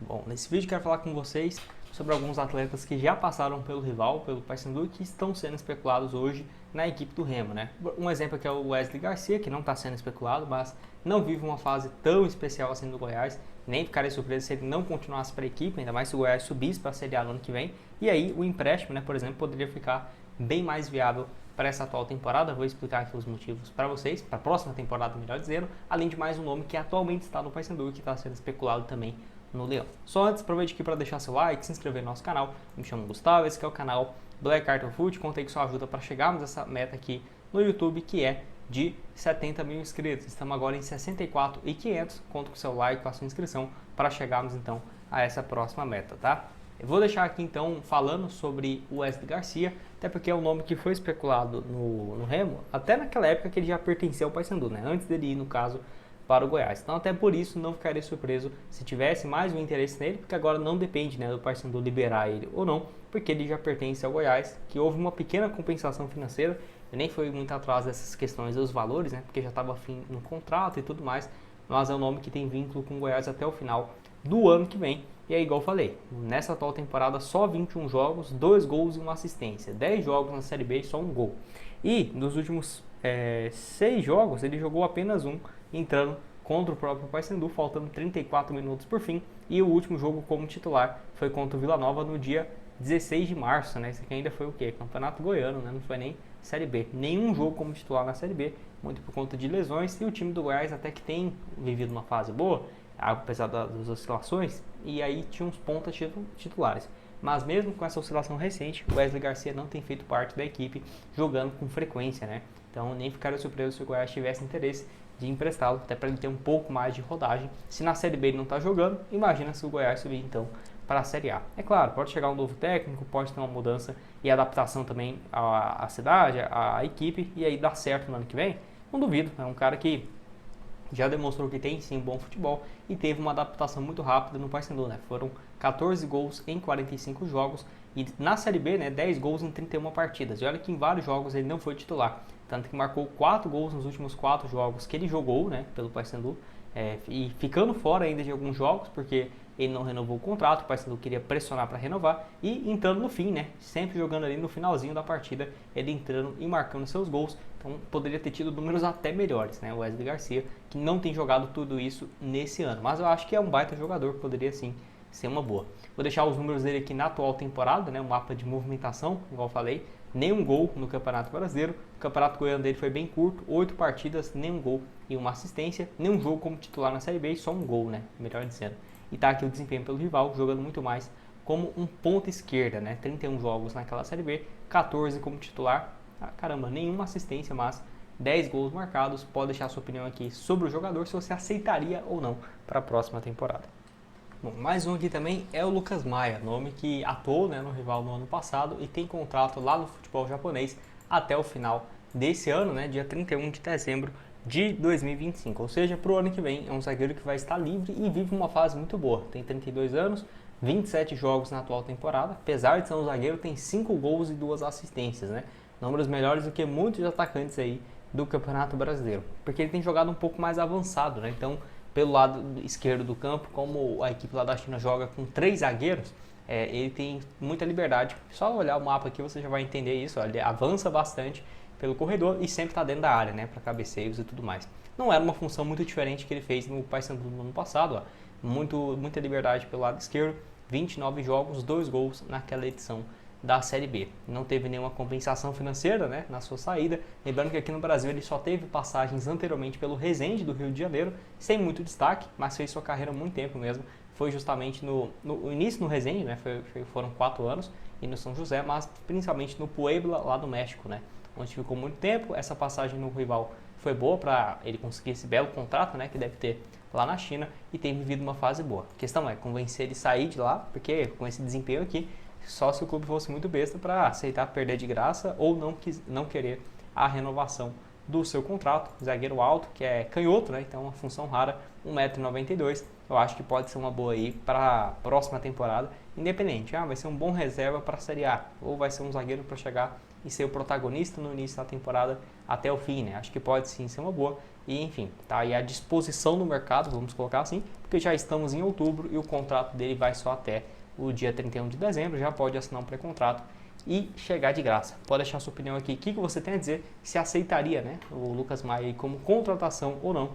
Bom, nesse vídeo quero falar com vocês sobre alguns atletas que já passaram pelo rival, pelo Paysandu, e que estão sendo especulados hoje na equipe do Remo, né? Um exemplo aqui é o Wesley Garcia, que não está sendo especulado, mas não vive uma fase tão especial assim do Goiás. Nem ficaria surpreso se ele não continuasse para a equipe, ainda mais se o Goiás subisse para a Série A no ano que vem. E aí o empréstimo, né, por exemplo, poderia ficar bem mais viável para essa atual temporada. Vou explicar aqui os motivos para vocês, para a próxima temporada, melhor dizendo, além de mais um nome que atualmente está no Paysandu e que está sendo especulado também no Leão. Só antes, aproveite aqui para deixar seu like, se inscrever no nosso canal. Me chamo Gustavo, esse aqui é o canal Black Art of Foot. Contei com sua ajuda para chegarmos a essa meta aqui no YouTube, que é de 70 mil inscritos. Estamos agora em 64.500. Conto com seu like, com a sua inscrição para chegarmos então a essa próxima meta, tá? Eu vou deixar aqui então falando sobre o Wesley Garcia, até porque é um nome que foi especulado no Remo, até naquela época que ele já pertencia ao Paysandu, né? Antes dele ir, no caso, para o Goiás. Então até por isso não ficaria surpreso se tivesse mais um interesse nele, porque agora não depende, né, do Paysandu liberar ele ou não, porque ele já pertence ao Goiás, que houve uma pequena compensação financeira. Eu nem fui muito atrás dessas questões dos valores, né, porque já estava fim no contrato e tudo mais, mas é um nome que tem vínculo com o Goiás até o final do ano que vem. E aí, igual eu falei, nessa atual temporada só 21 jogos, 2 gols e uma assistência. 10 jogos na Série B e só um gol. E nos últimos 6 jogos ele jogou apenas um, entrando contra o próprio Paysandu, faltando 34 minutos por fim. E o último jogo como titular foi contra o Vila Nova no dia 16 de março, né? Isso aqui ainda foi o quê? Campeonato Goiano, né? Não foi nem Série B. Nenhum jogo como titular na Série B, muito por conta de lesões. E o time do Goiás até que tem vivido uma fase boa, apesar das oscilações, e aí tinha uns pontas titulares. Mas mesmo com essa oscilação recente, o Wesley Garcia não tem feito parte da equipe jogando com frequência, né? Então nem ficaria surpreso se o Goiás tivesse interesse de emprestá-lo, até para ele ter um pouco mais de rodagem. Se na Série B ele não está jogando, imagina se o Goiás subir então para a Série A. É claro, pode chegar um novo técnico, pode ter uma mudança e adaptação também à cidade, à equipe, e aí dar certo no ano que vem. Não duvido, é um cara que já demonstrou que tem sim um bom futebol e teve uma adaptação muito rápida no Paysandu, né? Foram 14 gols em 45 jogos e na Série B, né, 10 gols em 31 partidas. E olha que em vários jogos ele não foi titular, tanto que marcou 4 gols nos últimos 4 jogos que ele jogou, né, pelo Paysandu, e ficando fora ainda de alguns jogos, porque ele não renovou o contrato, o Paysandu queria pressionar para renovar, e entrando no fim, né, sempre jogando ali no finalzinho da partida, ele entrando e marcando seus gols. Então poderia ter tido números até melhores, né, o Wesley Garcia, que não tem jogado tudo isso nesse ano, mas eu acho que é um baita jogador, poderia sim ser uma boa. Vou deixar os números dele aqui na atual temporada, né, um mapa de movimentação, igual eu falei, nenhum gol no Campeonato Brasileiro, o Campeonato Goiano dele foi bem curto, 8 partidas, nenhum gol e uma assistência, nenhum jogo como titular na Série B e só um gol, né, melhor dizendo. E tá aqui o desempenho pelo rival, jogando muito mais como um ponta esquerda, né, 31 jogos naquela Série B, 14 como titular, caramba, nenhuma assistência, mas 10 gols marcados. Pode deixar a sua opinião aqui sobre o jogador, se você aceitaria ou não para a próxima temporada. Bom, mais um aqui também é o Lucas Maia, nome que atuou, né, no rival no ano passado e tem contrato lá no futebol japonês até o final desse ano, né, dia 31 de dezembro de 2025. Ou seja, para o ano que vem é um zagueiro que vai estar livre e vive uma fase muito boa. Tem 32 anos, 27 jogos na atual temporada. Apesar de ser um zagueiro, tem 5 gols e 2 assistências, né? Números melhores do que muitos atacantes aí do Campeonato Brasileiro. Porque ele tem jogado um pouco mais avançado, né? Então, pelo lado esquerdo do campo, como a equipe lá da China joga com 3 zagueiros, ele tem muita liberdade. Só olhar o mapa aqui você já vai entender isso. Ó, ele avança bastante pelo corredor e sempre está dentro da área, né, para cabeceios e tudo mais. Não era uma função muito diferente que ele fez no Paysandu no ano passado. Ó. Muita liberdade pelo lado esquerdo, 29 jogos, 2 gols naquela edição da Série B. Não teve nenhuma compensação financeira, né, na sua saída. Lembrando que aqui no Brasil ele só teve passagens anteriormente pelo Resende do Rio de Janeiro, sem muito destaque, mas fez sua carreira há muito tempo mesmo. Foi justamente no início no Resende, né, foram 4 anos, e no São José, mas principalmente no Puebla, lá do México, né, onde ficou muito tempo. Essa passagem no rival foi boa para ele conseguir esse belo contrato, né, que deve ter lá na China, e tem vivido uma fase boa. A questão é convencer ele a sair de lá, porque com esse desempenho aqui, só se o clube fosse muito besta para aceitar perder de graça ou não querer a renovação do seu contrato. Zagueiro alto, que é canhoto, né? Então uma função rara, 1,92 m. Eu acho que pode ser uma boa aí para a próxima temporada, independente. Vai ser um bom reserva para a Série A ou vai ser um zagueiro para chegar e ser o protagonista no início da temporada até o fim, né? Acho que pode sim ser uma boa. E enfim, tá aí à disposição no mercado, vamos colocar assim, porque já estamos em outubro e o contrato dele vai só até o dia 31 de dezembro, já pode assinar um pré-contrato e chegar de graça. Pode deixar sua opinião aqui, o que você tem a dizer, se aceitaria, né, o Lucas Maia como contratação ou não,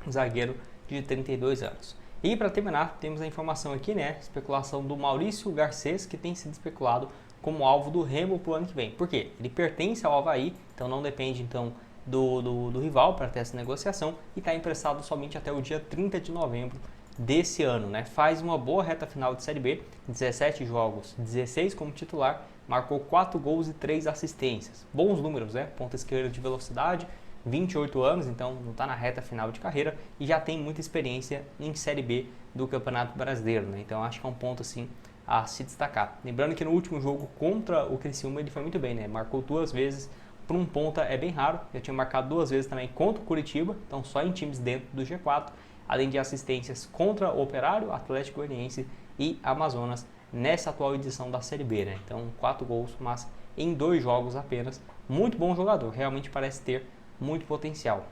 zagueiro de 32 anos. E para terminar, temos a informação aqui, né, especulação do Maurício Garcês, que tem sido especulado como alvo do Remo para o ano que vem. Por quê? Ele pertence ao Avaí, então não depende então do rival para ter essa negociação e está emprestado somente até o dia 30 de novembro desse ano, né? Faz uma boa reta final de Série B, 17 jogos, 16 como titular, marcou 4 gols e 3 assistências. Bons números, né? Ponta esquerda de velocidade, 28 anos, então não está na reta final de carreira e já tem muita experiência em Série B do Campeonato Brasileiro, né? Então acho que é um ponto assim a se destacar. Lembrando que no último jogo contra o Criciúma ele foi muito bem, né? Marcou 2 vezes, para um ponta é bem raro, já tinha marcado 2 vezes também contra o Curitiba, então só em times dentro do G4, além de assistências contra o Operário, Atlético Goianiense e Amazonas nessa atual edição da Série B, né? Então 4 gols, mas em 2 jogos apenas. Muito bom jogador, realmente parece ter muito potencial.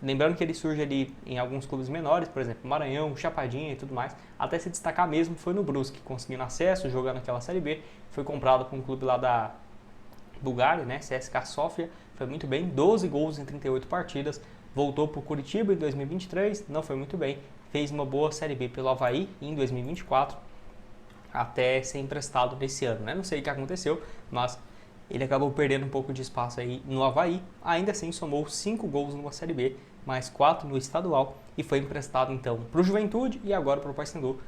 Lembrando que ele surge ali em alguns clubes menores, por exemplo, Maranhão, Chapadinha e tudo mais, até se destacar mesmo foi no Brusque, conseguindo acesso, jogando aquela Série B, foi comprado por um clube lá da Bulgária, né, CSKA Sofia, foi muito bem, 12 gols em 38 partidas, voltou para o Curitiba em 2023, não foi muito bem, fez uma boa Série B pelo Avaí em 2024, até ser emprestado nesse ano, né? Não sei o que aconteceu, mas ele acabou perdendo um pouco de espaço aí no Avaí, ainda assim somou 5 gols numa Série B, mais 4 no estadual e foi emprestado então para o Juventude e agora para o Paysandu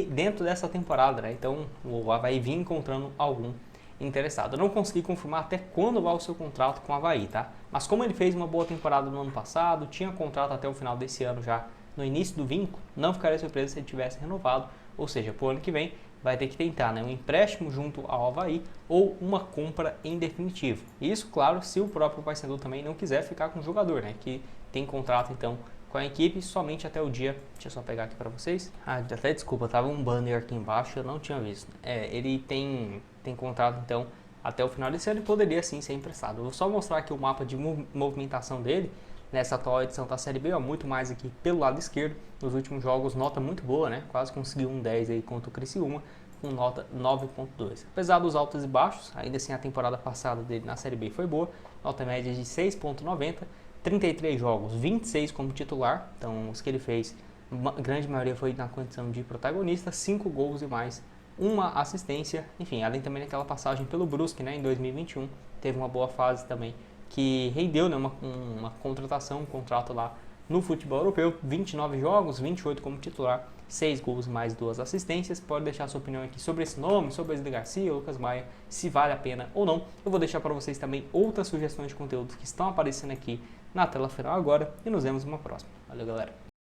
dentro dessa temporada, né? Então o Avaí vinha encontrando algum interessado. Eu não consegui confirmar até quando vai o seu contrato com o Avaí, tá? Mas como ele fez uma boa temporada no ano passado, tinha contrato até o final desse ano já no início do vínculo, não ficaria surpreso se ele tivesse renovado, ou seja, para o ano que vem vai ter que tentar, né, um empréstimo junto ao Avaí ou uma compra em definitivo. Isso, claro, se o próprio Paysandu também não quiser ficar com o jogador, né, que tem contrato então com a equipe somente até o dia, deixa eu só pegar aqui para vocês. Até desculpa, tava um banner aqui embaixo, eu não tinha visto. Ele tem contrato então até o final desse ano e poderia sim ser emprestado. Eu vou só mostrar aqui o mapa de movimentação dele nessa atual edição da Série B, ó, muito mais aqui pelo lado esquerdo. Nos últimos jogos, nota muito boa, né? Quase conseguiu um 10 aí contra o Criciúma, com nota 9.2. Apesar dos altos e baixos, ainda assim a temporada passada dele na Série B foi boa, nota média de 6.90, 33 jogos, 26 como titular, então os que ele fez, a grande maioria foi na condição de protagonista, 5 gols e mais uma assistência, enfim, além também daquela passagem pelo Brusque, né, em 2021, teve uma boa fase também, que rendeu, né, uma contratação, um contrato lá no futebol europeu, 29 jogos, 28 como titular, 6 gols mais 2 assistências. Pode deixar sua opinião aqui sobre esse nome, sobre o Wesley Garcia, Lucas Maia, se vale a pena ou não. Eu vou deixar para vocês também outras sugestões de conteúdo que estão aparecendo aqui na tela final agora e nos vemos numa próxima. Valeu, galera!